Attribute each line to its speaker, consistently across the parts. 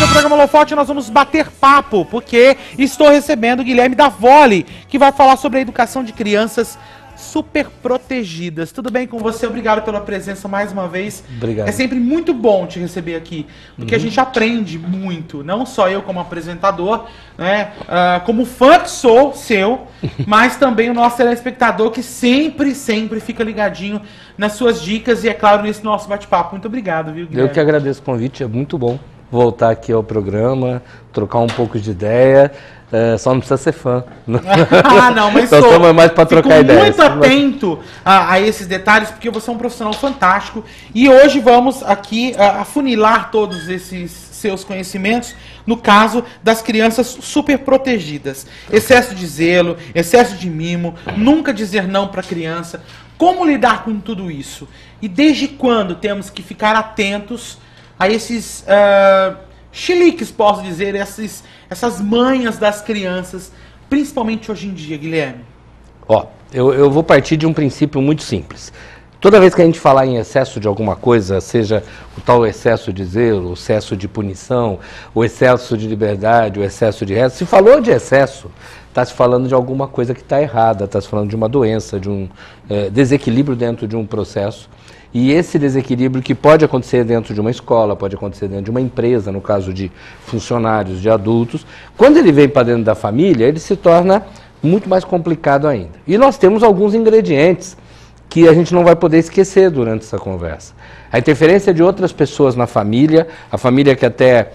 Speaker 1: no programa Holofote nós vamos bater papo, porque estou recebendo o Guilherme da Vole, que vai falar sobre a educação de crianças super protegidas. Tudo bem com você? Obrigado pela presença mais uma vez.
Speaker 2: Obrigado.
Speaker 1: É sempre muito bom te receber aqui, porque a gente aprende muito, não só eu como apresentador, né, como fã que sou seu, mas também o nosso telespectador que sempre fica ligadinho nas suas dicas e, é claro, nesse nosso bate-papo. Muito obrigado, viu, Guilherme?
Speaker 2: Eu que agradeço o convite, é muito bom voltar aqui ao programa, trocar um pouco de ideia. Só não precisa ser fã.
Speaker 1: Ah, não, mas
Speaker 2: nós estamos mais para trocar ideias.
Speaker 1: Muito atento a esses detalhes, porque você é um profissional fantástico. E hoje vamos aqui afunilar todos esses seus conhecimentos no caso das crianças super protegidas. Excesso de zelo, excesso de mimo, nunca dizer não para a criança. Como lidar com tudo isso? E desde quando temos que ficar atentos a esses chiliques, posso dizer, essas manhas das crianças, principalmente hoje em dia, Guilherme?
Speaker 2: Eu vou partir de um princípio muito simples. Toda vez que a gente falar em excesso de alguma coisa, seja o tal excesso de zelo, o excesso de punição, o excesso de liberdade, o excesso de resto, se falou de excesso, está se falando de alguma coisa que está errada, está se falando de uma doença, de um desequilíbrio dentro de um processo. E esse desequilíbrio que pode acontecer dentro de uma escola, pode acontecer dentro de uma empresa, no caso de funcionários, de adultos, quando ele vem para dentro da família, ele se torna muito mais complicado ainda. E nós temos alguns ingredientes que a gente não vai poder esquecer durante essa conversa. A interferência de outras pessoas na família, a família que até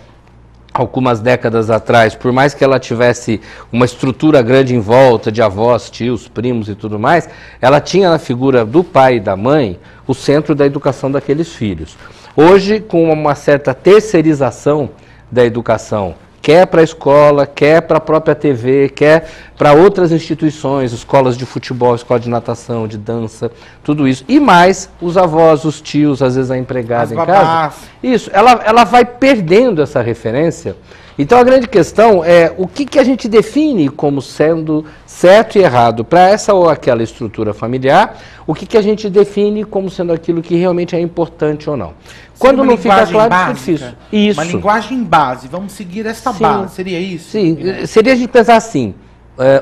Speaker 2: algumas décadas atrás, por mais que ela tivesse uma estrutura grande em volta de avós, tios, primos e tudo mais, ela tinha na figura do pai e da mãe o centro da educação daqueles filhos. Hoje, com uma certa terceirização da educação, quer para a escola, quer para a própria TV, quer para outras instituições, escolas de futebol, escola de natação, de dança, tudo isso. E mais os avós, os tios, às vezes a empregada em casa. Isso, ela vai perdendo essa referência. Então a grande questão é o que a gente define como sendo certo e errado para essa ou aquela estrutura familiar, o que a gente define como sendo aquilo que realmente é importante ou não. Quando não fica claro, é difícil. Isso.
Speaker 1: Uma linguagem base, vamos seguir essa base, seria isso?
Speaker 2: Sim, seria a gente pensar assim,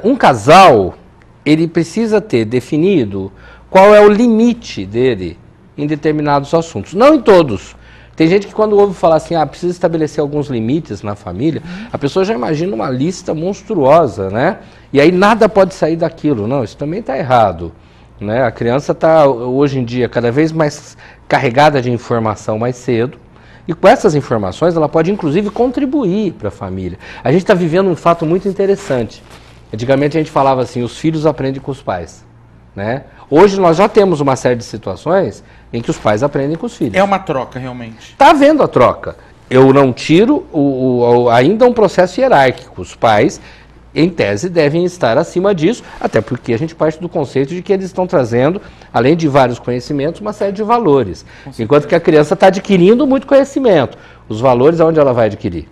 Speaker 2: um casal, ele precisa ter definido qual é o limite dele em determinados assuntos, não em todos. Tem gente que quando ouve falar assim, precisa estabelecer alguns limites na família, a pessoa já imagina uma lista monstruosa, né? E aí nada pode sair daquilo. Não, isso também está errado, né? A criança está, hoje em dia, cada vez mais carregada de informação mais cedo, e com essas informações ela pode, inclusive, contribuir para a família. A gente está vivendo um fato muito interessante. Antigamente a gente falava assim, os filhos aprendem com os pais, né? Hoje nós já temos uma série de situações em que os pais aprendem com os filhos.
Speaker 1: É uma troca, realmente.
Speaker 2: Está havendo a troca. Eu não tiro ainda um processo hierárquico. Os pais, em tese, devem estar acima disso, até porque a gente parte do conceito de que eles estão trazendo, além de vários conhecimentos, uma série de valores. Enquanto que a criança está adquirindo muito conhecimento. Os valores, aonde ela vai adquirir?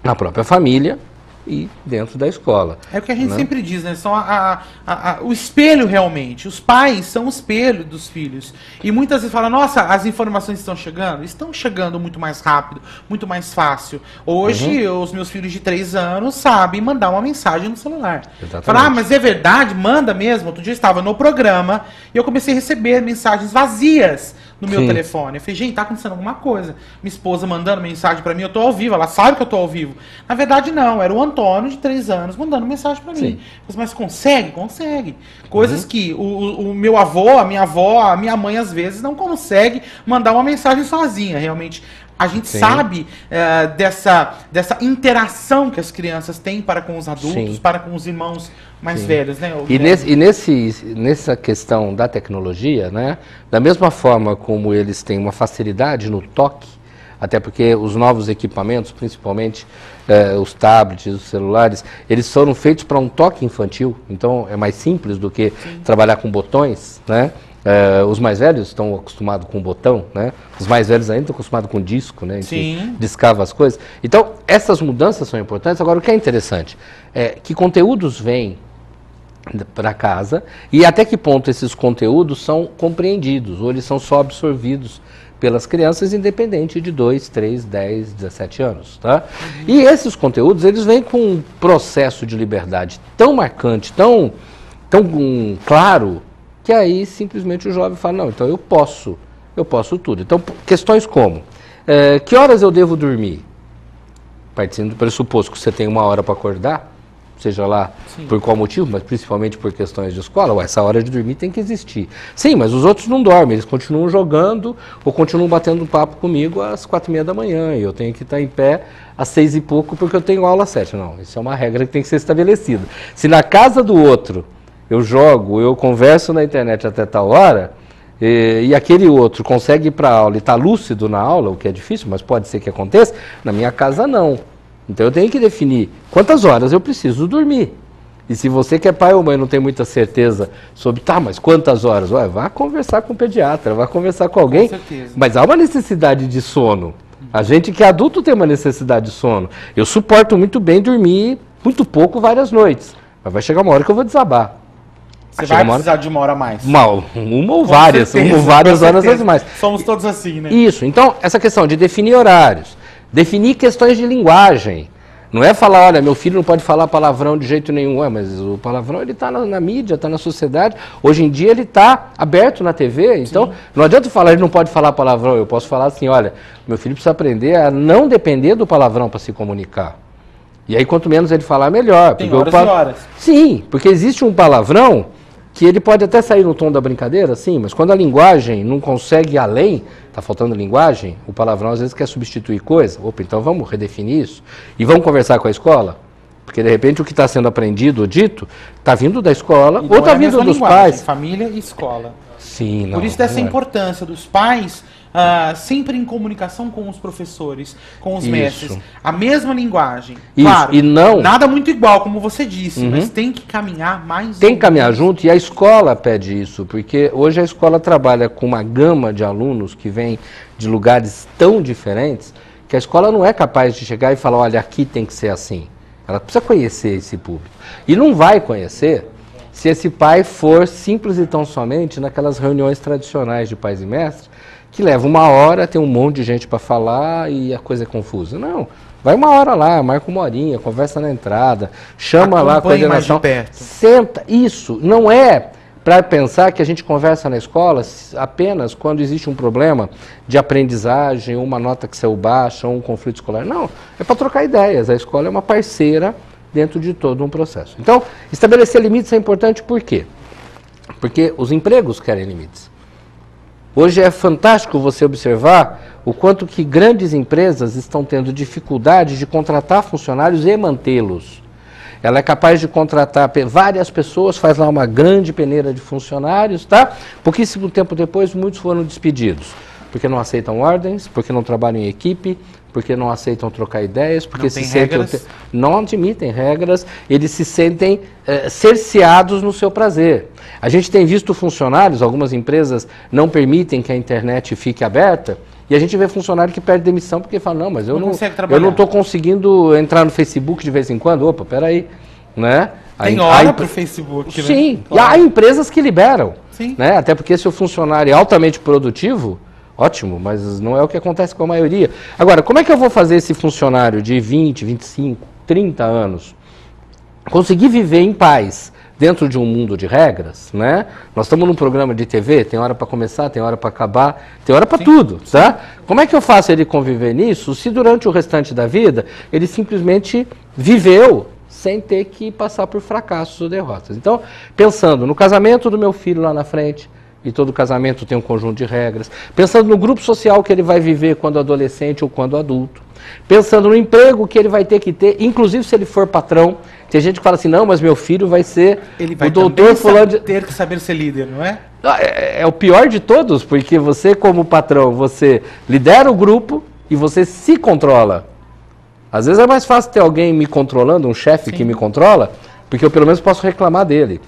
Speaker 2: Na própria família e dentro da escola.
Speaker 1: É o que a gente sempre diz, né? São o espelho realmente. Os pais são o espelho dos filhos. E muitas vezes falam, nossa, as informações estão chegando? Estão chegando muito mais rápido, muito mais fácil. Hoje, os meus filhos de 3 anos sabem mandar uma mensagem no celular. Falar, mas é verdade? Manda mesmo? Outro dia eu estava no programa e eu comecei a receber mensagens vazias no meu telefone. Eu falei, gente, tá acontecendo alguma coisa. Minha esposa mandando mensagem pra mim, eu tô ao vivo, ela sabe que eu tô ao vivo. Na verdade, não, era o Antônio, de 3 anos, mandando mensagem pra mim. Mas consegue? Consegue. Coisas que o meu avô, a minha avó, a minha mãe, às vezes, não consegue mandar uma mensagem sozinha, realmente. A gente sabe dessa interação que as crianças têm para com os adultos, para com os irmãos mais velhos, né?
Speaker 2: Nessa questão da tecnologia, né, da mesma forma como eles têm uma facilidade no toque, até porque os novos equipamentos, principalmente os tablets, os celulares, eles foram feitos para um toque infantil, então é mais simples do que trabalhar com botões, né? Os mais velhos estão acostumados com botão, né? Os mais velhos ainda estão acostumados com disco, né? Que discava as coisas. Então, essas mudanças são importantes. Agora, o que é interessante é que conteúdos vêm para casa e até que ponto esses conteúdos são compreendidos ou eles são só absorvidos pelas crianças, independente de 2, 3, 10, 17 anos. Tá? E esses conteúdos, eles vêm com um processo de liberdade tão marcante, tão claro, que aí simplesmente o jovem fala, não, então eu posso tudo. Então, questões como, que horas eu devo dormir? Partindo do pressuposto que você tem 1 hora para acordar, seja lá Sim. por qual motivo, mas principalmente por questões de escola, essa hora de dormir tem que existir. Sim, mas os outros não dormem, eles continuam jogando ou continuam batendo papo comigo às 4h30 da manhã, e eu tenho que estar em pé às 6 e pouco porque eu tenho aula às 7. Não, isso é uma regra que tem que ser estabelecida. Se na casa do outro eu jogo, eu converso na internet até tal hora, e aquele outro consegue ir para a aula e está lúcido na aula, o que é difícil, mas pode ser que aconteça, na minha casa não. Então eu tenho que definir quantas horas eu preciso dormir. E se você que é pai ou mãe não tem muita certeza sobre, mas quantas horas? Vá conversar com o pediatra, vá conversar com alguém.
Speaker 1: Com certeza.
Speaker 2: Mas há uma necessidade de sono. A gente que é adulto tem uma necessidade de sono. Eu suporto muito bem dormir muito pouco várias noites, mas vai chegar uma hora que eu vou desabar.
Speaker 1: Você vai precisar de 1 hora a mais.
Speaker 2: Uma ou várias horas a mais.
Speaker 1: Somos todos assim, né?
Speaker 2: Isso. Então, essa questão de definir horários, definir questões de linguagem. Não é falar, olha, meu filho não pode falar palavrão de jeito nenhum. Mas o palavrão ele está na mídia, está na sociedade. Hoje em dia ele está aberto na TV. Então, Sim. não adianta falar, ele não pode falar palavrão. Eu posso falar assim, olha, meu filho precisa aprender a não depender do palavrão para se comunicar. E aí, quanto menos ele falar, melhor.
Speaker 1: Tem horas e horas.
Speaker 2: Sim, porque existe um palavrão que ele pode até sair no tom da brincadeira, sim, mas quando a linguagem não consegue ir além, está faltando linguagem, o palavrão às vezes quer substituir coisa. Opa, então vamos redefinir isso e vamos conversar com a escola? Porque de repente o que está sendo aprendido ou dito está vindo da escola ou está vindo dos pais.
Speaker 1: Família e escola.
Speaker 2: Sim, não.
Speaker 1: Por isso dessa importância dos pais sempre em comunicação com os professores, com os mestres. A mesma linguagem.
Speaker 2: Isso.
Speaker 1: Claro,
Speaker 2: e não...
Speaker 1: nada muito igual, como você disse, mas tem que caminhar mais.
Speaker 2: Tem que caminhar junto, e a escola pede isso, porque hoje a escola trabalha com uma gama de alunos que vêm de lugares tão diferentes, que a escola não é capaz de chegar e falar, olha, aqui tem que ser assim. Ela precisa conhecer esse público. E não vai conhecer se esse pai for simples e tão somente naquelas reuniões tradicionais de pais e mestres, que leva 1 hora, tem um monte de gente para falar e a coisa é confusa. Não, vai 1 hora lá, marca 1 horinha, conversa na entrada, chama lá a coordenação, senta. Isso não é para pensar que a gente conversa na escola apenas quando existe um problema de aprendizagem, uma nota que saiu baixa, ou um conflito escolar. Não, é para trocar ideias. A escola é uma parceira dentro de todo um processo. Então, estabelecer limites é importante por quê? Porque os empregos querem limites. Hoje é fantástico você observar o quanto que grandes empresas estão tendo dificuldade de contratar funcionários e mantê-los. Ela é capaz de contratar várias pessoas, faz lá uma grande peneira de funcionários, tá? Pouquíssimo tempo depois, muitos foram despedidos. Porque não aceitam ordens, porque não trabalham em equipe, porque não aceitam trocar ideias, porque não admitem regras, eles se sentem cerceados no seu prazer. A gente tem visto funcionários, algumas empresas não permitem que a internet fique aberta, e a gente vê funcionário que perde demissão porque fala, não, mas eu não estou conseguindo entrar no Facebook de vez em quando. Opa, peraí, né?
Speaker 1: Tem hora para o Facebook, né?
Speaker 2: Sim, claro. E há empresas que liberam, né? Até porque se o funcionário é altamente produtivo, ótimo, mas não é o que acontece com a maioria. Agora, como é que eu vou fazer esse funcionário de 20, 25, 30 anos conseguir viver em paz dentro de um mundo de regras, né? Nós estamos num programa de TV, tem hora para começar, tem hora para acabar, tem hora para tudo, tá? Como é que eu faço ele conviver nisso se durante o restante da vida ele simplesmente viveu sem ter que passar por fracassos ou derrotas? Então, pensando no casamento do meu filho lá na frente, e todo casamento tem um conjunto de regras. Pensando no grupo social que ele vai viver quando adolescente ou quando adulto. Pensando no emprego que ele vai ter, inclusive se ele for patrão. Tem gente que fala assim, não, mas meu filho vai ser
Speaker 1: o doutor fulano ter que saber ser líder, não é?
Speaker 2: É o pior de todos, porque você como patrão, você lidera o grupo e você se controla. Às vezes é mais fácil ter alguém me controlando, um chefe que me controla, porque eu pelo menos posso reclamar dele.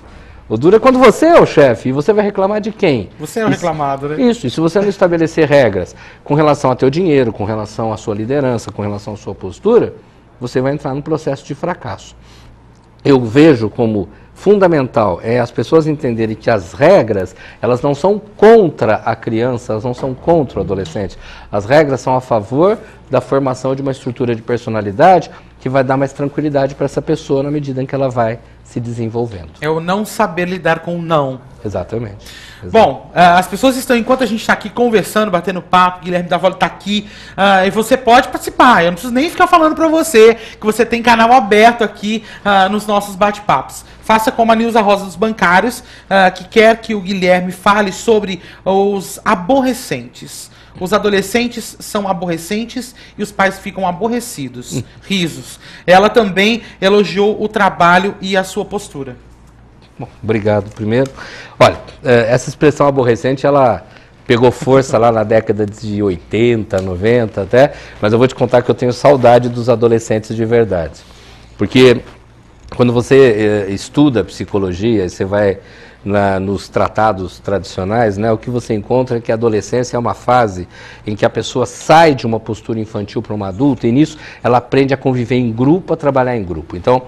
Speaker 2: O duro é quando você é o chefe e você vai reclamar de quem?
Speaker 1: Você é o reclamado, né?
Speaker 2: Isso, e se você não estabelecer regras com relação ao teu dinheiro, com relação à sua liderança, com relação à sua postura, você vai entrar num processo de fracasso. eu vejo como fundamental é as pessoas entenderem que as regras, elas não são contra a criança, elas não são contra o adolescente. As regras são a favor da formação de uma estrutura de personalidade que vai dar mais tranquilidade para essa pessoa na medida em que ela vai se desenvolvendo.
Speaker 1: É o não saber lidar com o não.
Speaker 2: Exatamente.
Speaker 1: Bom, as pessoas estão, enquanto a gente está aqui conversando, batendo papo, Guilherme Davoli está aqui, e você pode participar. Eu não preciso nem ficar falando para você que você tem canal aberto aqui nos nossos bate-papos. Faça como a Nilza Rosa dos Bancários, que quer que o Guilherme fale sobre os aborrecentes. Os adolescentes são aborrecentes e os pais ficam aborrecidos. Risos. Ela também elogiou o trabalho e a sua postura.
Speaker 2: Bom, obrigado primeiro. Olha, essa expressão aborrecente, ela pegou força lá na década de 80, 90 até, mas eu vou te contar que eu tenho saudade dos adolescentes de verdade. Porque quando você estuda psicologia, você vai nos tratados tradicionais, né, o que você encontra é que a adolescência é uma fase em que a pessoa sai de uma postura infantil para uma adulta e nisso ela aprende a conviver em grupo, a trabalhar em grupo. Então,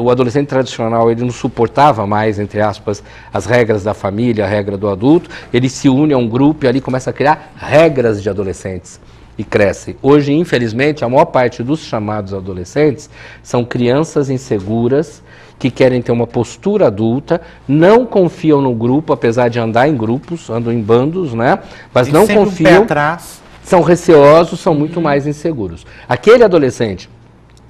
Speaker 2: o adolescente tradicional, ele não suportava mais, entre aspas, as regras da família, a regra do adulto, ele se une a um grupo e ali começa a criar regras de adolescentes e cresce. Hoje, infelizmente, a maior parte dos chamados adolescentes são crianças inseguras, que querem ter uma postura adulta, não confiam no grupo, apesar de andar em grupos, andam em bandos, né? Mas não confiam,
Speaker 1: um pé atrás.
Speaker 2: São receosos, são muito mais inseguros. Aquele adolescente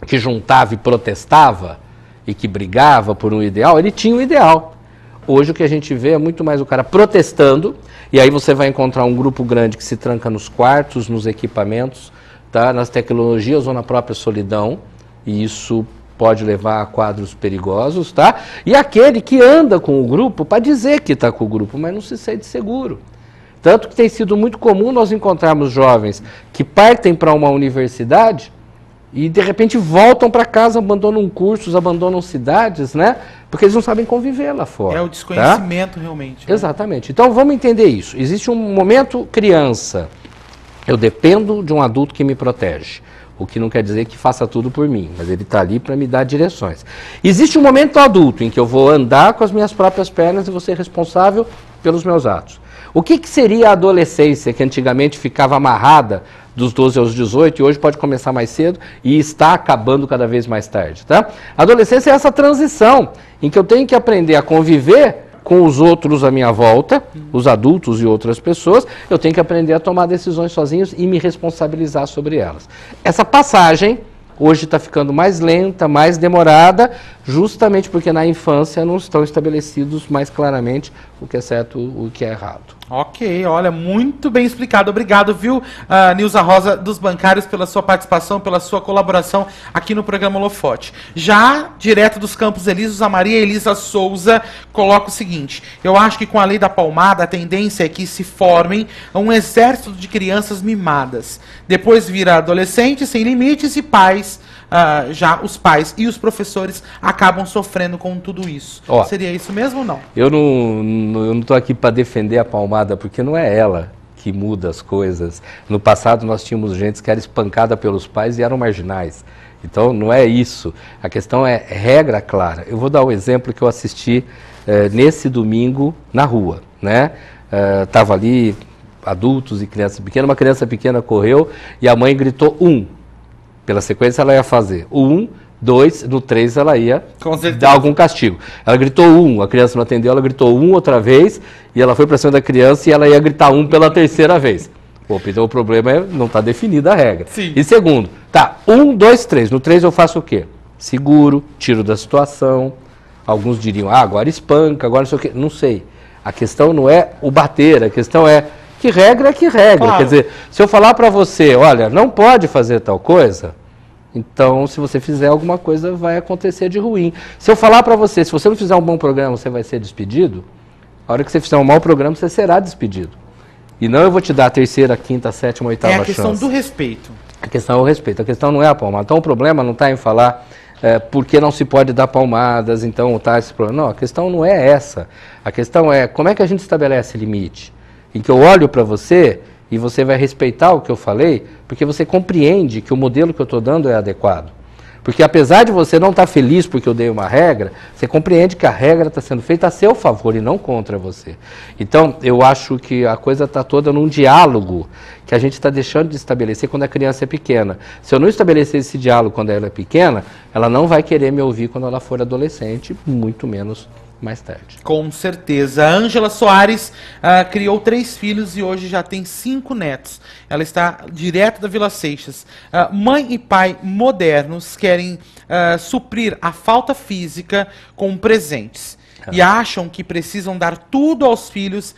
Speaker 2: que juntava e protestava e que brigava por um ideal, ele tinha um ideal. Hoje o que a gente vê é muito mais o cara protestando, e aí você vai encontrar um grupo grande que se tranca nos quartos, nos equipamentos, tá? Nas tecnologias ou na própria solidão, e isso pode levar a quadros perigosos, tá? E aquele que anda com o grupo para dizer que está com o grupo, mas não se sente seguro. Tanto que tem sido muito comum nós encontrarmos jovens que partem para uma universidade e de repente voltam para casa, abandonam cursos, abandonam cidades, né? Porque eles não sabem conviver lá fora.
Speaker 1: É o desconhecimento, tá? Realmente. Né?
Speaker 2: Exatamente. Então vamos entender isso. Existe um momento criança. Eu dependo de um adulto que me protege. O que não quer dizer que faça tudo por mim, mas ele está ali para me dar direções. Existe um momento adulto em que eu vou andar com as minhas próprias pernas e vou ser responsável pelos meus atos. O que seria a adolescência, que antigamente ficava amarrada dos 12 aos 18 e hoje pode começar mais cedo e está acabando cada vez mais tarde, tá? A adolescência é essa transição em que eu tenho que aprender a conviver com os outros à minha volta, os adultos e outras pessoas, eu tenho que aprender a tomar decisões sozinhos e me responsabilizar sobre elas. Essa passagem hoje está ficando mais lenta, mais demorada, justamente porque na infância não estão estabelecidos mais claramente o que é certo e o que é errado.
Speaker 1: Ok, olha, muito bem explicado. Obrigado, viu, Nilza Rosa dos Bancários, pela sua participação, pela sua colaboração aqui no programa Holofote. Já, direto dos Campos Elíseos, a Maria Elisa Souza coloca o seguinte: eu acho que com a lei da palmada, a tendência é que se formem um exército de crianças mimadas. Depois vira adolescentes sem limites e pais, já os pais e os professores acabam sofrendo com tudo isso. Ó, seria isso mesmo ou não?
Speaker 2: Eu não estou aqui para defender a palmada, porque não é ela que muda as coisas. No passado nós tínhamos gente que era espancada pelos pais e eram marginais. Então não é isso. A questão é regra clara. Eu vou dar um exemplo que eu assisti nesse domingo na rua, né? Tava ali adultos e crianças pequenas. Uma criança pequena correu e a mãe gritou 1. Pela sequência ela ia fazer 1, 2, no 3 ela ia dar algum castigo. Ela gritou 1, a criança não atendeu, ela gritou 1 outra vez, e ela foi para cima da criança e ela ia gritar 1 pela terceira vez. Pô, então o problema é não está definida a regra.
Speaker 1: Sim.
Speaker 2: E segundo, tá, 1, 2, 3, no 3 eu faço o quê? Seguro, tiro da situação, alguns diriam, agora espanca, agora não sei o quê, não sei. A questão não é o bater, a questão é que regra é que regra. Claro. Quer dizer, se eu falar para você, olha, não pode fazer tal coisa, então se você fizer alguma coisa vai acontecer de ruim. Se eu falar para você, se você não fizer um bom programa, você vai ser despedido, a hora que você fizer um mau programa, você será despedido. E não eu vou te dar a terceira, quinta, sétima, oitava chance.
Speaker 1: É a questão do respeito.
Speaker 2: A questão é o respeito, a questão não é a palmada. Então o problema não está em falar por que não se pode dar palmadas, então tá esse problema. Não, a questão não é essa. A questão é como é que a gente estabelece limite. Em que eu olho para você e você vai respeitar o que eu falei, porque você compreende que o modelo que eu estou dando é adequado. Porque apesar de você não estar feliz porque eu dei uma regra, você compreende que a regra está sendo feita a seu favor e não contra você. Então, eu acho que a coisa está toda num diálogo que a gente está deixando de estabelecer quando a criança é pequena. Se eu não estabelecer esse diálogo quando ela é pequena, ela não vai querer me ouvir quando ela for adolescente, muito menos mais tarde.
Speaker 1: Com certeza. A Ângela Soares criou 3 filhos e hoje já tem 5 netos. Ela está direto da Vila Seixas. Mãe e pai modernos querem suprir a falta física com presentes. E acham que precisam dar tudo aos filhos,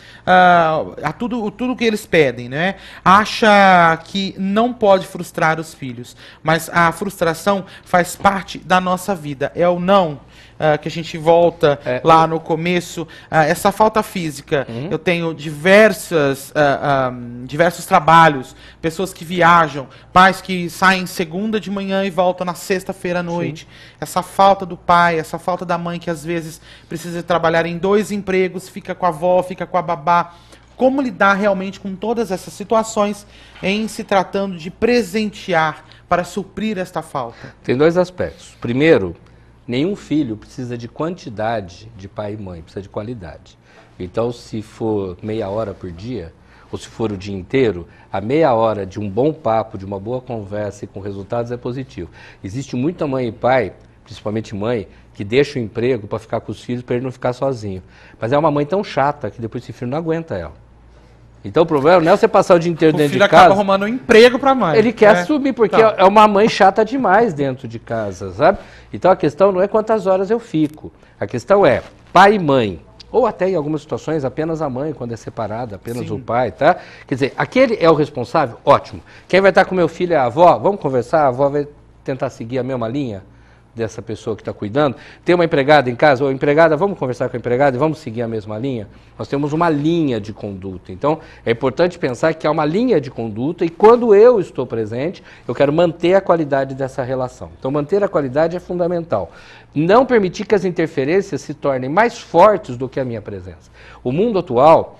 Speaker 1: tudo que eles pedem, né? Acha que não pode frustrar os filhos, mas a frustração faz parte da nossa vida. É o não que a gente volta lá no começo. Essa falta física, eu tenho diversos trabalhos, pessoas que viajam, pais que saem segunda de manhã e voltam na sexta-feira à noite. Sim. Essa falta do pai, essa falta da mãe que às vezes precisa trabalhar em 2 empregos, fica com a avó, fica com a babá. Como lidar realmente com todas essas situações em se tratando de presentear para suprir esta falta?
Speaker 2: Tem 2 aspectos. Primeiro, nenhum filho precisa de quantidade de pai e mãe, precisa de qualidade. Então, se for meia hora por dia, ou se for o dia inteiro, a meia hora de um bom papo, de uma boa conversa e com resultados é positivo. Existe muita mãe e pai, principalmente mãe, que deixa o emprego para ficar com os filhos, para ele não ficar sozinho. Mas é uma mãe tão chata que depois esse filho não aguenta ela. Então o problema não é você passar o dia inteiro dentro de casa. O filho acaba
Speaker 1: arrumando um emprego para a mãe.
Speaker 2: Ele quer assumir, porque é uma mãe chata demais dentro de casa, sabe? Então a questão não é quantas horas eu fico. A questão é pai e mãe. Ou até em algumas situações apenas a mãe, quando é separada, apenas o pai, tá? Quer dizer, aquele é o responsável? Ótimo. Quem vai estar com meu filho é a avó? Vamos conversar? A avó vai tentar seguir a mesma linha dessa pessoa que está cuidando? Tem uma empregada em casa, ou empregada, vamos conversar com a empregada e vamos seguir a mesma linha? Nós temos uma linha de conduta. Então, é importante pensar que há uma linha de conduta e quando eu estou presente, eu quero manter a qualidade dessa relação. Então, manter a qualidade é fundamental. Não permitir que as interferências se tornem mais fortes do que a minha presença. O mundo atual,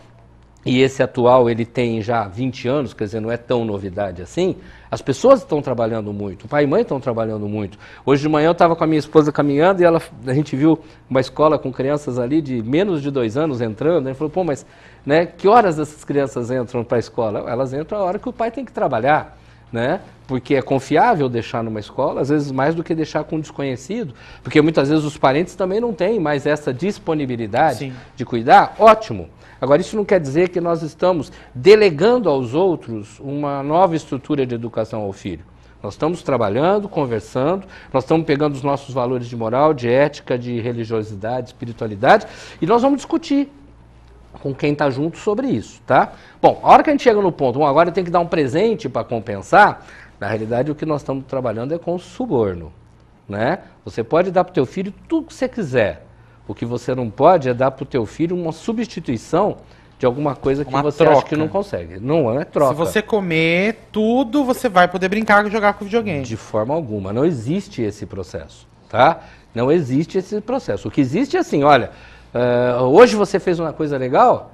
Speaker 2: e esse atual ele tem já 20 anos, quer dizer, não é tão novidade assim, as pessoas estão trabalhando muito, o pai e mãe estão trabalhando muito. Hoje de manhã eu estava com a minha esposa caminhando e a gente viu uma escola com crianças ali de menos de 2 anos entrando, e falou, pô, mas né, que horas essas crianças entram para a escola? Elas entram a hora que o pai tem que trabalhar, né? Porque é confiável deixar numa escola, às vezes mais do que deixar com um desconhecido, porque muitas vezes os parentes também não têm mais essa disponibilidade de cuidar, ótimo. Agora, isso não quer dizer que nós estamos delegando aos outros uma nova estrutura de educação ao filho. Nós estamos trabalhando, conversando, nós estamos pegando os nossos valores de moral, de ética, de religiosidade, de espiritualidade, e nós vamos discutir com quem está junto sobre isso, tá? Bom, a hora que a gente chega no ponto, agora tem que dar um presente para compensar, na realidade o que nós estamos trabalhando é com o suborno, né? Você pode dar para o teu filho tudo que você quiser. O que você não pode é dar para o teu filho uma substituição de alguma coisa que você acha que não consegue. Não é troca.
Speaker 1: Se você comer tudo, você vai poder brincar e jogar com videogame.
Speaker 2: De forma alguma. Não existe esse processo, tá? Não existe esse processo. O que existe é assim, olha, hoje você fez uma coisa legal,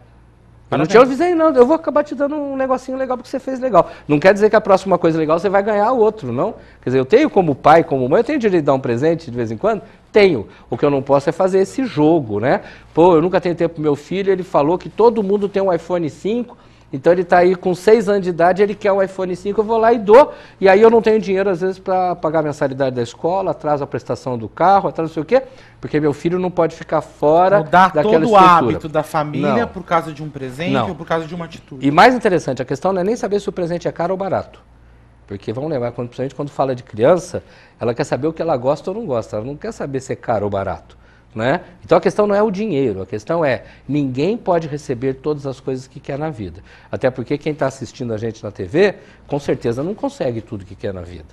Speaker 2: eu não te avisei não, eu vou acabar te dando um negocinho legal porque você fez legal. Não quer dizer que a próxima coisa legal você vai ganhar outro, não? Quer dizer, eu tenho como pai, como mãe, eu tenho direito de dar um presente de vez em quando? Tenho. O que eu não posso é fazer esse jogo, né? Pô, eu nunca tenho tempo pro meu filho, ele falou que todo mundo tem um iPhone 5, então ele está aí com 6 anos de idade, ele quer um iPhone 5, eu vou lá e dou, e aí eu não tenho dinheiro às vezes para pagar a mensalidade da escola, atraso a prestação do carro, atraso não sei o quê, porque meu filho não pode ficar fora
Speaker 1: mudar
Speaker 2: daquela
Speaker 1: todo
Speaker 2: estrutura.
Speaker 1: O hábito da família por causa de um presente ou por causa de uma atitude.
Speaker 2: E mais interessante, a questão não é nem saber se o presente é caro ou barato. Porque vamos lembrar, principalmente quando fala de criança, ela quer saber o que ela gosta ou não gosta, ela não quer saber se é caro ou barato. Né? Então a questão não é o dinheiro, a questão é ninguém pode receber todas as coisas que quer na vida. Até porque quem está assistindo a gente na TV, com certeza não consegue tudo que quer na vida.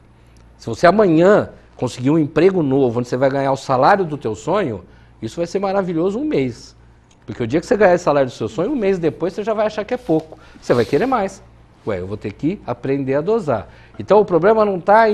Speaker 2: Se você amanhã conseguir um emprego novo, onde você vai ganhar o salário do teu sonho, isso vai ser maravilhoso um mês. Porque o dia que você ganhar esse salário do seu sonho, um mês depois você já vai achar que é pouco. Você vai querer mais. Ué, eu vou ter que aprender a dosar. Então o problema não está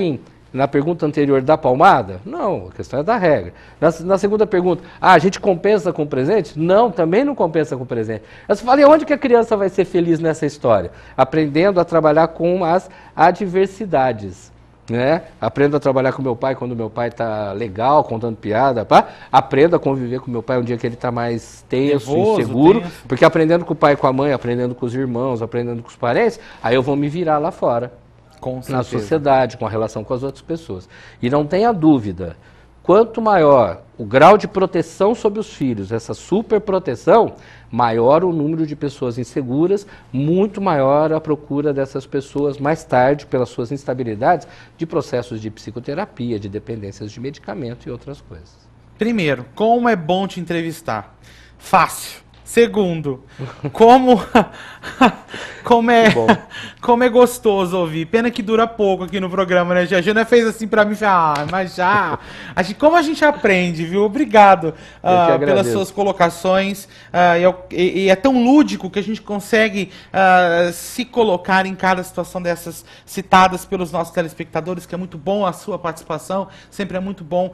Speaker 2: na pergunta anterior da palmada? Não, a questão é da regra. Na segunda pergunta, a gente compensa com presente? Não, também não compensa com presente. Aí você fala, e onde que a criança vai ser feliz nessa história? Aprendendo a trabalhar com as adversidades. né? Aprendo a trabalhar com meu pai quando meu pai está legal, contando piada, pá. Aprendo a conviver com meu pai um dia que ele está mais tenso,
Speaker 1: Nervoso,
Speaker 2: inseguro,
Speaker 1: tenso.
Speaker 2: porque aprendendo com o pai e com a mãe, aprendendo com os irmãos, aprendendo com os parentes, aí eu vou me virar lá fora,
Speaker 1: Com
Speaker 2: na
Speaker 1: certeza.
Speaker 2: sociedade, com a relação com as outras pessoas. E não tenha dúvida, quanto maior o grau de proteção sobre os filhos, essa superproteção, maior o número de pessoas inseguras, muito maior a procura dessas pessoas mais tarde, pelas suas instabilidades, de processos de psicoterapia, de dependências de medicamento e outras coisas.
Speaker 1: Primeiro, como é bom te entrevistar. Fácil. Segundo, como como é gostoso ouvir. Pena que dura pouco aqui no programa, né? A Jana fez assim pra mim, mas já. Como a gente aprende, viu? Obrigado pelas suas colocações. E é tão lúdico que a gente consegue se colocar em cada situação dessas citadas pelos nossos telespectadores, que é muito bom a sua participação, sempre é muito bom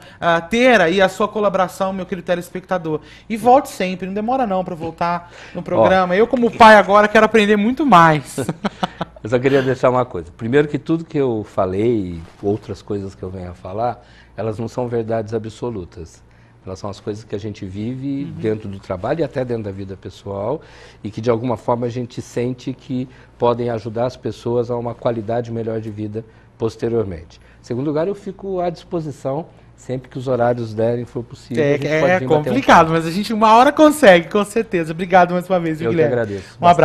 Speaker 1: ter aí a sua colaboração, meu querido telespectador. E volte sempre, não demora não pra voltar no programa. Eu, como pai agora, quero aprender muito mais.
Speaker 2: Eu só queria deixar uma coisa. Primeiro que tudo que eu falei, e outras coisas que eu venho a falar, elas não são verdades absolutas. Elas são as coisas que a gente vive dentro do trabalho e até dentro da vida pessoal, e que de alguma forma a gente sente que podem ajudar as pessoas a uma qualidade melhor de vida posteriormente. Em segundo lugar, eu fico à disposição sempre que os horários derem, for possível.
Speaker 1: É complicado, mas a gente uma hora consegue, com certeza. Obrigado mais uma vez,
Speaker 2: Eu
Speaker 1: Guilherme.
Speaker 2: que agradeço.
Speaker 1: Um abraço.